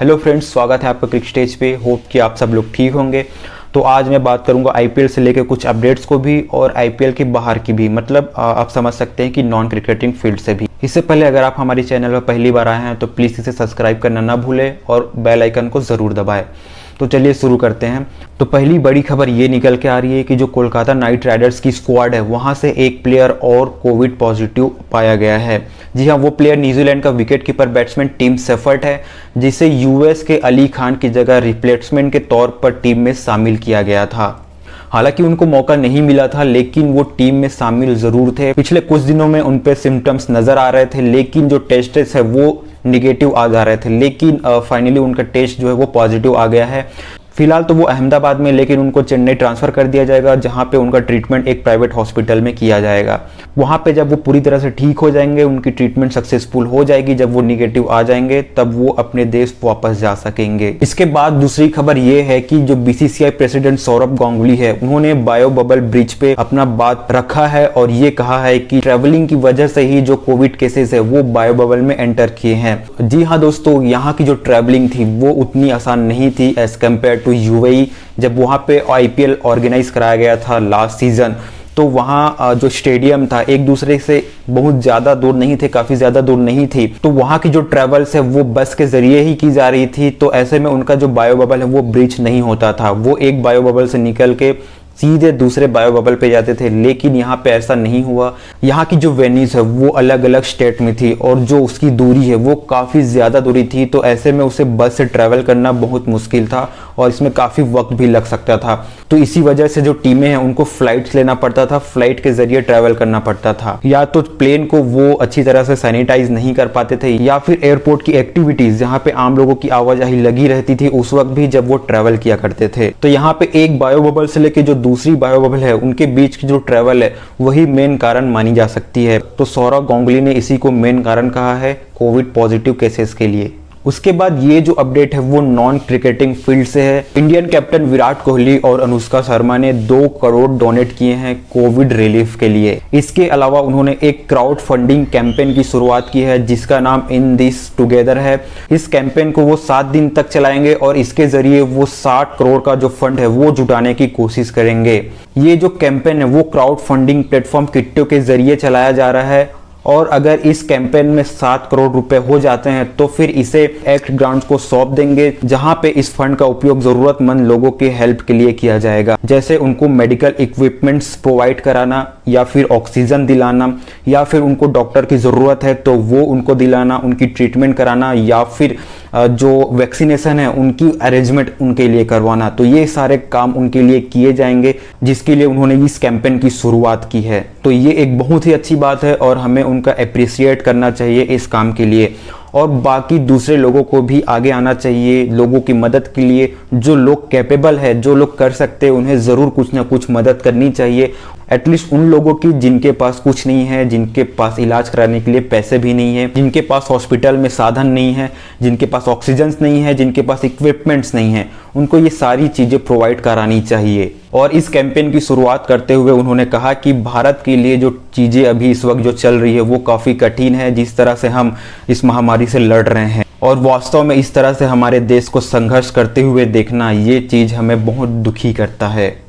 Hello friends, स्वागत है आपका क्रिक स्टेज पे। होप कि आप सब लोग ठीक होंगे। तो आज मैं बात करूंगा आईपीएल से लेकर कुछ अपडेट्स को भी और आईपीएल के बाहर की भी, मतलब आप समझ सकते हैं कि नॉन क्रिकेटिंग फील्ड से भी। इससे पहले अगर आप हमारे चैनल पर पहली बार आए हैं तो प्लीज़ इसे सब्सक्राइब करना ना भूलें और बेल आइकन को ज़रूर दबाएं। तो चलिए शुरू करते हैं। तो पहली बड़ी खबर ये निकल के आ रही है कि जो कोलकाता नाइट राइडर्स की स्क्वाड है वहां से एक प्लेयर और कोविड पॉजिटिव पाया गया है। जी हाँ, वो प्लेयर न्यूजीलैंड का विकेटकीपर बैट्समैन टिम सेफर्ट है, जिसे यूएस के अली खान की जगह रिप्लेसमेंट के तौर पर टीम में शामिल किया गया था। हालांकि उनको मौका नहीं मिला था, लेकिन वो टीम में शामिल जरूर थे। पिछले कुछ दिनों में उन पे सिम्टम्स नजर आ रहे थे, लेकिन जो टेस्ट है वो निगेटिव आ जा रहे थे, लेकिन फाइनली उनका टेस्ट जो है वो पॉजिटिव आ गया है। फिलहाल तो वो अहमदाबाद में, लेकिन उनको चेन्नई ट्रांसफर कर दिया जाएगा, जहां पे उनका ट्रीटमेंट एक प्राइवेट हॉस्पिटल में किया जाएगा। वहां पे जब वो पूरी तरह से ठीक हो जाएंगे, उनकी ट्रीटमेंट सक्सेसफुल हो जाएगी, जब वो निगेटिव आ जाएंगे तब वो अपने देश वापस जा सकेंगे। इसके बाद दूसरी खबर ये है कि जो बीसीसीआई प्रेसिडेंट सौरभ गांगुली है, उन्होंने बायो बबल ब्रिज पे अपना बात रखा है और ये कहा है कि ट्रेवलिंग की वजह से ही जो कोविड केसेस है वो बायो बबल में एंटर किए हैं। जी हाँ दोस्तों, यहाँ की जो ट्रेवलिंग थी वो उतनी आसान नहीं थी एज कम्पेयर टू यूएई। जब वहां पे आईपीएल ऑर्गेनाइज कराया गया था लास्ट सीजन, तो वहां जो स्टेडियम था एक दूसरे से बहुत ज्यादा दूर नहीं थे, काफी ज्यादा दूर नहीं थी। तो वहां की जो ट्रेवल्स है वो बस के जरिए ही की जा रही थी। तो ऐसे में उनका जो बायो बबल है वो ब्रिज नहीं होता था, वो एक बायो बबल से निकल के सीधे दूसरे बायो बबल पे जाते थे। लेकिन यहाँ पे ऐसा नहीं हुआ। यहाँ की जो वेन्यूज है वो अलग अलग स्टेट में थी और जो उसकी दूरी है वो काफ़ी ज़्यादा दूरी थी। तो ऐसे में उसे बस से ट्रैवल करना बहुत मुश्किल था और इसमें काफ़ी वक्त भी लग सकता था। तो इसी वजह से जो टीमें हैं उनको फ्लाइट्स लेना पड़ता था, फ्लाइट के जरिए ट्रैवल करना पड़ता था। या तो प्लेन को वो अच्छी तरह से सैनिटाइज नहीं कर पाते थे, या फिर एयरपोर्ट की एक्टिविटीज जहाँ पे आम लोगों की आवाजाही लगी रहती थी उस वक्त भी जब वो ट्रैवल किया करते थे। तो यहाँ पे एक बायो बबल से लेके जो दूसरी बायो बबल है उनके बीच की जो ट्रैवल है वही मेन कारण मानी जा सकती है। तो सौरभ गांगुली ने इसी को मेन कारण कहा है कोविड पॉजिटिव केसेस के लिए। उसके बाद ये जो अपडेट है वो नॉन क्रिकेटिंग फील्ड से है। इंडियन कैप्टन विराट कोहली और अनुष्का शर्मा ने 2 करोड़ डोनेट किए हैं कोविड रिलीफ के लिए। इसके अलावा उन्होंने एक क्राउड फंडिंग कैंपेन की शुरुआत की है जिसका नाम इन दिस टुगेदर है। इस कैंपेन को वो 7 दिन तक चलाएंगे और इसके जरिए वो 60 करोड़ का जो फंड है वो जुटाने की कोशिश करेंगे। ये जो कैंपेन है वो क्राउड फंडिंग प्लेटफॉर्म किट्टो के जरिए चलाया जा रहा है और अगर इस कैंपेन में 7 करोड़ रुपए हो जाते हैं तो फिर इसे एक्ट ग्रांट्स को सौंप देंगे, जहां पे इस फंड का उपयोग जरूरतमंद लोगों के हेल्प के लिए किया जाएगा, जैसे उनको मेडिकल इक्विपमेंट्स प्रोवाइड कराना, या फिर ऑक्सीजन दिलाना, या फिर उनको डॉक्टर की जरूरत है तो वो उनको दिलाना, उनकी ट्रीटमेंट कराना, या फिर जो वैक्सीनेशन है उनकी अरेंजमेंट उनके लिए करवाना। तो ये सारे काम उनके लिए किए जाएंगे, जिसके लिए उन्होंने इस कैंपेन की शुरुआत की है। तो ये एक बहुत ही अच्छी बात है और हमें उनका अप्रिशिएट करना चाहिए इस काम के लिए। और बाकी दूसरे लोगों को भी आगे आना चाहिए लोगों की मदद के लिए। जो लोग कैपेबल है, जो लोग कर सकते हैं, उन्हें ज़रूर कुछ ना कुछ मदद करनी चाहिए। एटलीस्ट उन लोगों की जिनके पास कुछ नहीं है, जिनके पास इलाज कराने के लिए पैसे भी नहीं है, जिनके पास हॉस्पिटल में साधन नहीं है, जिनके पास ऑक्सीजन नहीं है, जिनके पास इक्विपमेंट्स नहीं है, उनको ये सारी चीज़ें प्रोवाइड करानी चाहिए। और इस कैंपेन की शुरुआत करते हुए उन्होंने कहा कि भारत के लिए जो चीज़ें अभी इस वक्त जो चल रही है वो काफ़ी कठिन है, जिस तरह से हम इस महामारी से लड़ रहे हैं। और वास्तव में इस तरह से हमारे देश को संघर्ष करते हुए देखना, ये चीज़ हमें बहुत दुखी करता है।